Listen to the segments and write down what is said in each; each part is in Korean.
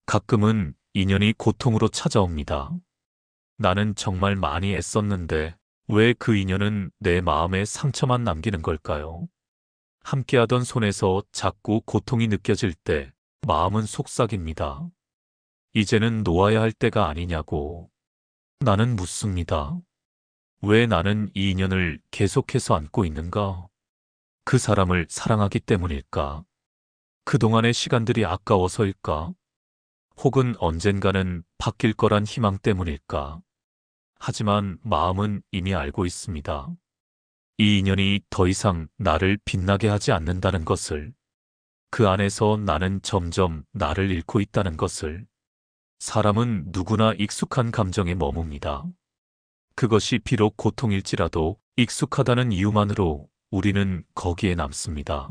가끔은 인연이 고통으로 찾아옵니다. 나는 정말 많이 애썼는데 왜 그 인연은 내 마음에 상처만 남기는 걸까요? 함께하던 손에서 자꾸 고통이 느껴질 때 마음은 속삭입니다. 이제는 놓아야 할 때가 아니냐고. 나는 묻습니다. 왜 나는 이 인연을 계속해서 안고 있는가? 그 사람을 사랑하기 때문일까? 그동안의 시간들이 아까워서일까? 혹은 언젠가는 바뀔 거란 희망 때문일까? 하지만 마음은 이미 알고 있습니다. 이 인연이 더 이상 나를 빛나게 하지 않는다는 것을, 그 안에서 나는 점점 나를 잃고 있다는 것을. 사람은 누구나 익숙한 감정에 머뭅니다. 그것이 비록 고통일지라도 익숙하다는 이유만으로 우리는 거기에 남습니다.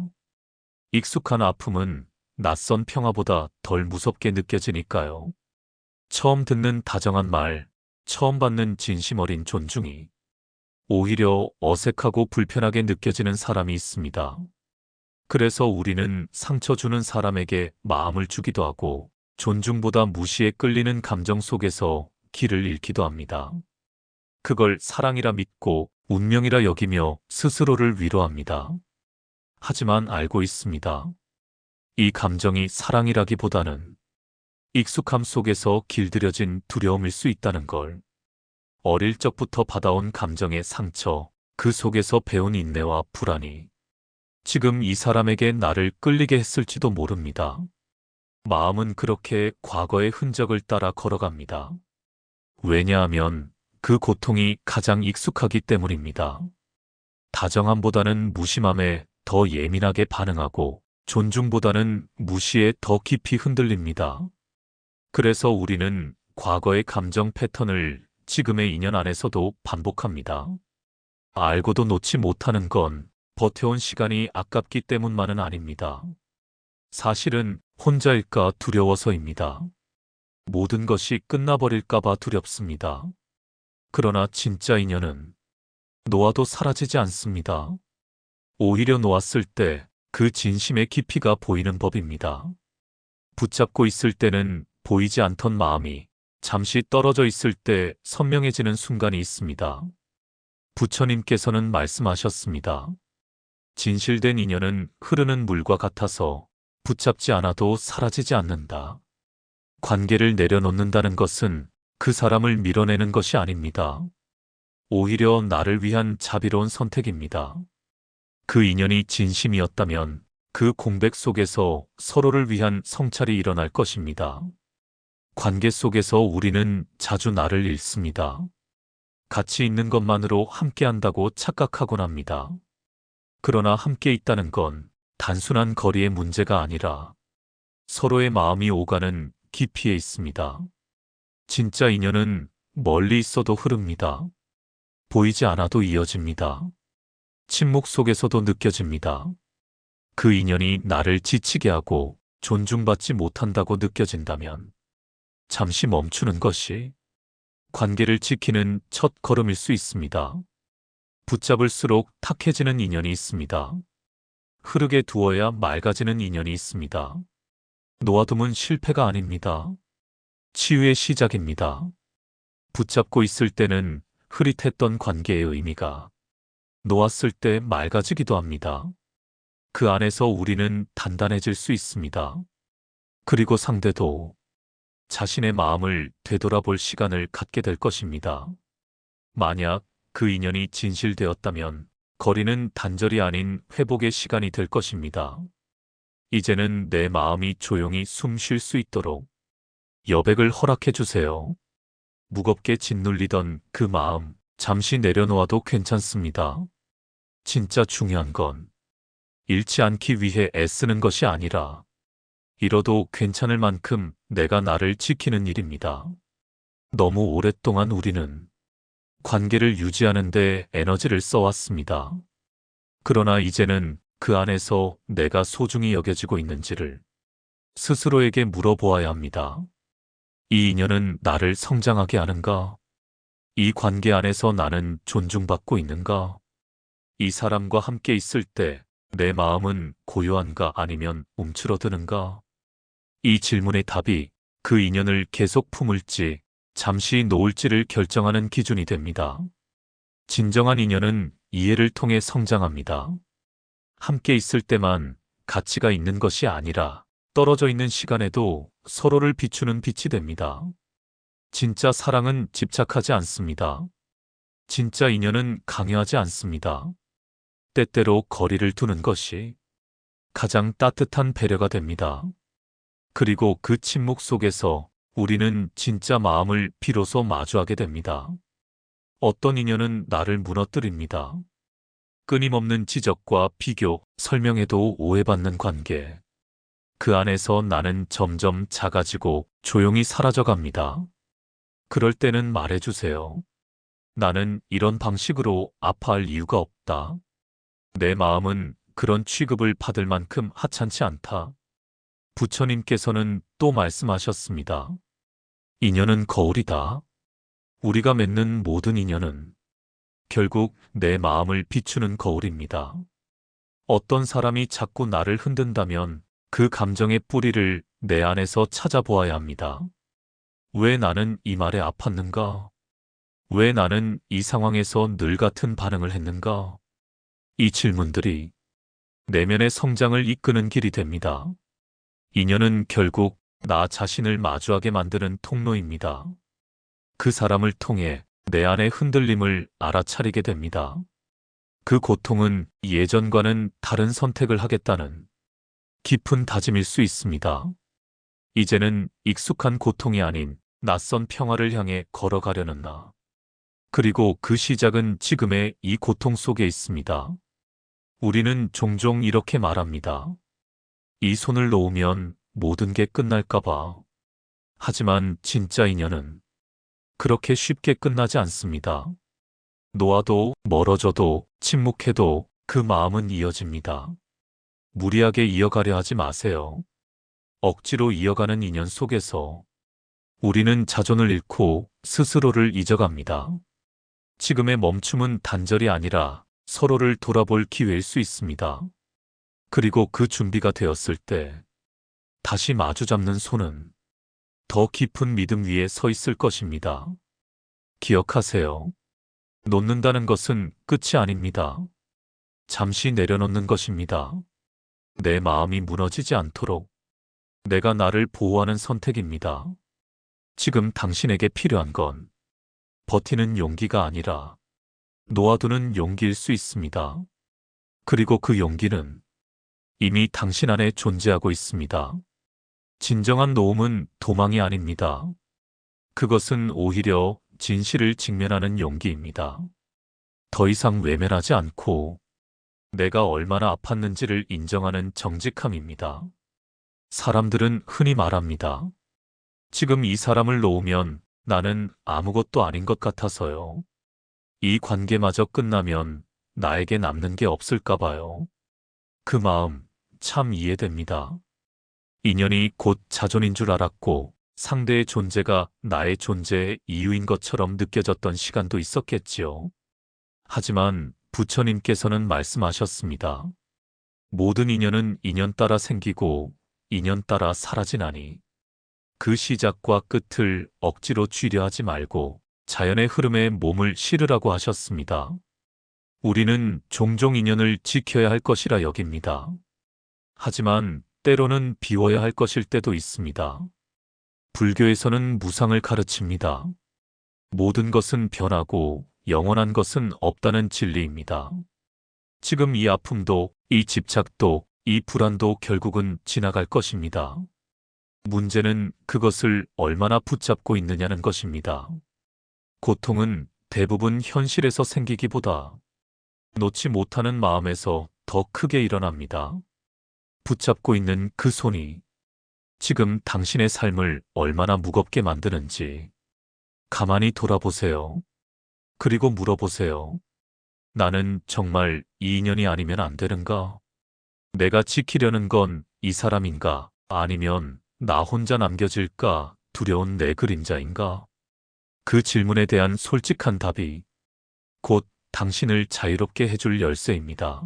익숙한 아픔은 낯선 평화보다 덜 무섭게 느껴지니까요. 처음 듣는 다정한 말, 처음 받는 진심 어린 존중이 오히려 어색하고 불편하게 느껴지는 사람이 있습니다. 그래서 우리는 상처 주는 사람에게 마음을 주기도 하고 존중보다 무시에 끌리는 감정 속에서 길을 잃기도 합니다. 그걸 사랑이라 믿고 운명이라 여기며 스스로를 위로합니다. 하지만 알고 있습니다. 이 감정이 사랑이라기보다는 익숙함 속에서 길들여진 두려움일 수 있다는 걸. 어릴 적부터 받아온 감정의 상처, 그 속에서 배운 인내와 불안이 지금 이 사람에게 나를 끌리게 했을지도 모릅니다. 마음은 그렇게 과거의 흔적을 따라 걸어갑니다. 왜냐하면 그 고통이 가장 익숙하기 때문입니다. 다정함보다는 무심함에 더 예민하게 반응하고 존중보다는 무시에 더 깊이 흔들립니다. 그래서 우리는 과거의 감정 패턴을 지금의 인연 안에서도 반복합니다. 알고도 놓지 못하는 건 버텨온 시간이 아깝기 때문만은 아닙니다. 사실은 혼자일까 두려워서입니다. 모든 것이 끝나버릴까봐 두렵습니다. 그러나 진짜 인연은 놓아도 사라지지 않습니다. 오히려 놓았을 때 그 진심의 깊이가 보이는 법입니다. 붙잡고 있을 때는 보이지 않던 마음이 잠시 떨어져 있을 때 선명해지는 순간이 있습니다. 부처님께서는 말씀하셨습니다. 진실된 인연은 흐르는 물과 같아서 붙잡지 않아도 사라지지 않는다. 관계를 내려놓는다는 것은 그 사람을 밀어내는 것이 아닙니다. 오히려 나를 위한 자비로운 선택입니다. 그 인연이 진심이었다면 그 공백 속에서 서로를 위한 성찰이 일어날 것입니다. 관계 속에서 우리는 자주 나를 잃습니다. 같이 있는 것만으로 함께한다고 착각하곤 합니다. 그러나 함께 있다는 건 단순한 거리의 문제가 아니라 서로의 마음이 오가는 깊이에 있습니다. 진짜 인연은 멀리 있어도 흐릅니다. 보이지 않아도 이어집니다. 침묵 속에서도 느껴집니다. 그 인연이 나를 지치게 하고 존중받지 못한다고 느껴진다면 잠시 멈추는 것이 관계를 지키는 첫 걸음일 수 있습니다. 붙잡을수록 탁해지는 인연이 있습니다. 흐르게 두어야 맑아지는 인연이 있습니다. 놓아두면 실패가 아닙니다. 치유의 시작입니다. 붙잡고 있을 때는 흐릿했던 관계의 의미가 놓았을 때 맑아지기도 합니다. 그 안에서 우리는 단단해질 수 있습니다. 그리고 상대도 자신의 마음을 되돌아볼 시간을 갖게 될 것입니다. 만약 그 인연이 진실되었다면 거리는 단절이 아닌 회복의 시간이 될 것입니다. 이제는 내 마음이 조용히 숨 쉴 수 있도록 여백을 허락해 주세요. 무겁게 짓눌리던 그 마음 잠시 내려놓아도 괜찮습니다. 진짜 중요한 건 잃지 않기 위해 애쓰는 것이 아니라 잃어도 괜찮을 만큼 내가 나를 지키는 일입니다. 너무 오랫동안 우리는 관계를 유지하는 데 에너지를 써왔습니다. 그러나 이제는 그 안에서 내가 소중히 여겨지고 있는지를 스스로에게 물어보아야 합니다. 이 인연은 나를 성장하게 하는가? 이 관계 안에서 나는 존중받고 있는가? 이 사람과 함께 있을 때 내 마음은 고요한가 아니면 움츠러드는가? 이 질문의 답이 그 인연을 계속 품을지 잠시 놓을지를 결정하는 기준이 됩니다. 진정한 인연은 이해를 통해 성장합니다. 함께 있을 때만 가치가 있는 것이 아니라 떨어져 있는 시간에도 서로를 비추는 빛이 됩니다. 진짜 사랑은 집착하지 않습니다. 진짜 인연은 강요하지 않습니다. 때때로 거리를 두는 것이 가장 따뜻한 배려가 됩니다. 그리고 그 침묵 속에서 우리는 진짜 마음을 비로소 마주하게 됩니다. 어떤 인연은 나를 무너뜨립니다. 끊임없는 지적과 비교, 설명에도 오해받는 관계. 그 안에서 나는 점점 작아지고 조용히 사라져갑니다. 그럴 때는 말해주세요. 나는 이런 방식으로 아파할 이유가 없다. 내 마음은 그런 취급을 받을 만큼 하찮지 않다. 부처님께서는 또 말씀하셨습니다. 인연은 거울이다. 우리가 맺는 모든 인연은 결국 내 마음을 비추는 거울입니다. 어떤 사람이 자꾸 나를 흔든다면 그 감정의 뿌리를 내 안에서 찾아보아야 합니다. 왜 나는 이 말에 아팠는가? 왜 나는 이 상황에서 늘 같은 반응을 했는가? 이 질문들이 내면의 성장을 이끄는 길이 됩니다. 인연은 결국 나 자신을 마주하게 만드는 통로입니다. 그 사람을 통해 내 안의 흔들림을 알아차리게 됩니다. 그 고통은 예전과는 다른 선택을 하겠다는 깊은 다짐일 수 있습니다. 이제는 익숙한 고통이 아닌 낯선 평화를 향해 걸어가려는 나. 그리고 그 시작은 지금의 이 고통 속에 있습니다. 우리는 종종 이렇게 말합니다. 이 손을 놓으면 모든 게 끝날까봐. 하지만 진짜 인연은 그렇게 쉽게 끝나지 않습니다. 놓아도 멀어져도 침묵해도 그 마음은 이어집니다. 무리하게 이어가려 하지 마세요. 억지로 이어가는 인연 속에서 우리는 자존을 잃고 스스로를 잊어갑니다. 지금의 멈춤은 단절이 아니라 서로를 돌아볼 기회일 수 있습니다. 그리고 그 준비가 되었을 때 다시 마주잡는 손은 더 깊은 믿음 위에 서 있을 것입니다. 기억하세요. 놓는다는 것은 끝이 아닙니다. 잠시 내려놓는 것입니다. 내 마음이 무너지지 않도록 내가 나를 보호하는 선택입니다. 지금 당신에게 필요한 건 버티는 용기가 아니라 놓아두는 용기일 수 있습니다. 그리고 그 용기는 이미 당신 안에 존재하고 있습니다. 진정한 놓음은 도망이 아닙니다. 그것은 오히려 진실을 직면하는 용기입니다. 더 이상 외면하지 않고 내가 얼마나 아팠는지를 인정하는 정직함입니다. 사람들은 흔히 말합니다. 지금 이 사람을 놓으면 나는 아무것도 아닌 것 같아서요. 이 관계마저 끝나면 나에게 남는 게 없을까 봐요. 그 마음 참 이해됩니다. 인연이 곧 자존인 줄 알았고 상대의 존재가 나의 존재의 이유인 것처럼 느껴졌던 시간도 있었겠지요. 하지만 부처님께서는 말씀하셨습니다. 모든 인연은 인연 따라 생기고 인연 따라 사라지나니 그 시작과 끝을 억지로 쥐려 하지 말고 자연의 흐름에 몸을 실으라고 하셨습니다. 우리는 종종 인연을 지켜야 할 것이라 여깁니다. 하지만 때로는 비워야 할 것일 때도 있습니다. 불교에서는 무상을 가르칩니다. 모든 것은 변하고 영원한 것은 없다는 진리입니다. 지금 이 아픔도, 이 집착도, 이 불안도 결국은 지나갈 것입니다. 문제는 그것을 얼마나 붙잡고 있느냐는 것입니다. 고통은 대부분 현실에서 생기기보다 놓지 못하는 마음에서 더 크게 일어납니다. 붙잡고 있는 그 손이 지금 당신의 삶을 얼마나 무겁게 만드는지 가만히 돌아보세요. 그리고 물어보세요. 나는 정말 이 인연이 아니면 안 되는가? 내가 지키려는 건 이 사람인가? 아니면 나 혼자 남겨질까 두려운 내 그림자인가? 그 질문에 대한 솔직한 답이 곧 당신을 자유롭게 해줄 열쇠입니다.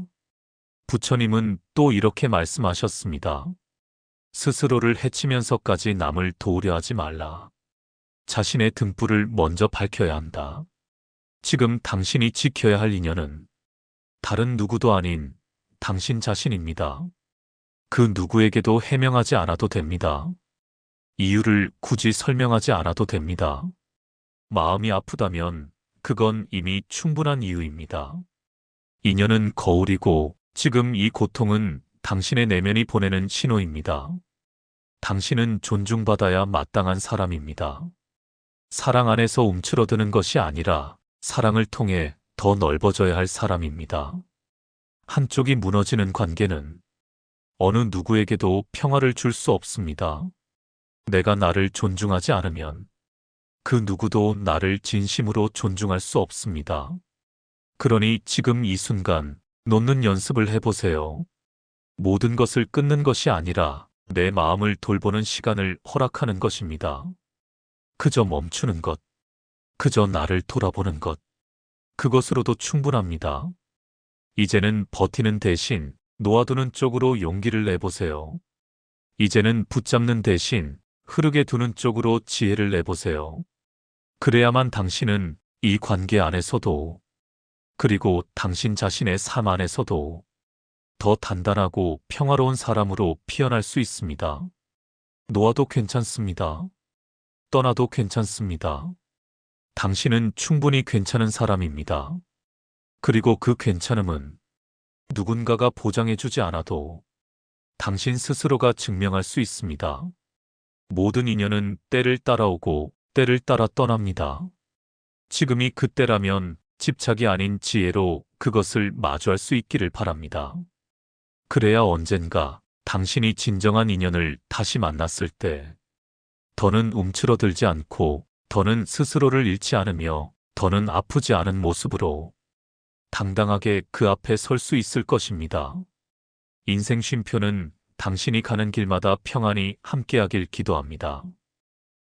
부처님은 또 이렇게 말씀하셨습니다. 스스로를 해치면서까지 남을 도우려 하지 말라. 자신의 등불을 먼저 밝혀야 한다. 지금 당신이 지켜야 할 인연은 다른 누구도 아닌 당신 자신입니다. 그 누구에게도 해명하지 않아도 됩니다. 이유를 굳이 설명하지 않아도 됩니다. 마음이 아프다면 그건 이미 충분한 이유입니다. 인연은 거울이고 지금 이 고통은 당신의 내면이 보내는 신호입니다. 당신은 존중받아야 마땅한 사람입니다. 사랑 안에서 움츠러드는 것이 아니라 사랑을 통해 더 넓어져야 할 사람입니다. 한쪽이 무너지는 관계는 어느 누구에게도 평화를 줄 수 없습니다. 내가 나를 존중하지 않으면 그 누구도 나를 진심으로 존중할 수 없습니다. 그러니 지금 이 순간 놓는 연습을 해보세요. 모든 것을 끊는 것이 아니라 내 마음을 돌보는 시간을 허락하는 것입니다. 그저 멈추는 것, 그저 나를 돌아보는 것, 그것으로도 충분합니다. 이제는 버티는 대신 놓아두는 쪽으로 용기를 내보세요. 이제는 붙잡는 대신 흐르게 두는 쪽으로 지혜를 내보세요. 그래야만 당신은 이 관계 안에서도 그리고 당신 자신의 삶 안에서도 더 단단하고 평화로운 사람으로 피어날 수 있습니다. 놓아도 괜찮습니다. 떠나도 괜찮습니다. 당신은 충분히 괜찮은 사람입니다. 그리고 그 괜찮음은 누군가가 보장해주지 않아도 당신 스스로가 증명할 수 있습니다. 모든 인연은 때를 따라오고 때를 따라 떠납니다. 지금이 그때라면 집착이 아닌 지혜로 그것을 마주할 수 있기를 바랍니다. 그래야 언젠가 당신이 진정한 인연을 다시 만났을 때 더는 움츠러들지 않고 더는 스스로를 잃지 않으며 더는 아프지 않은 모습으로 당당하게 그 앞에 설 수 있을 것입니다. 인생 쉼표는 당신이 가는 길마다 평안히 함께하길 기도합니다.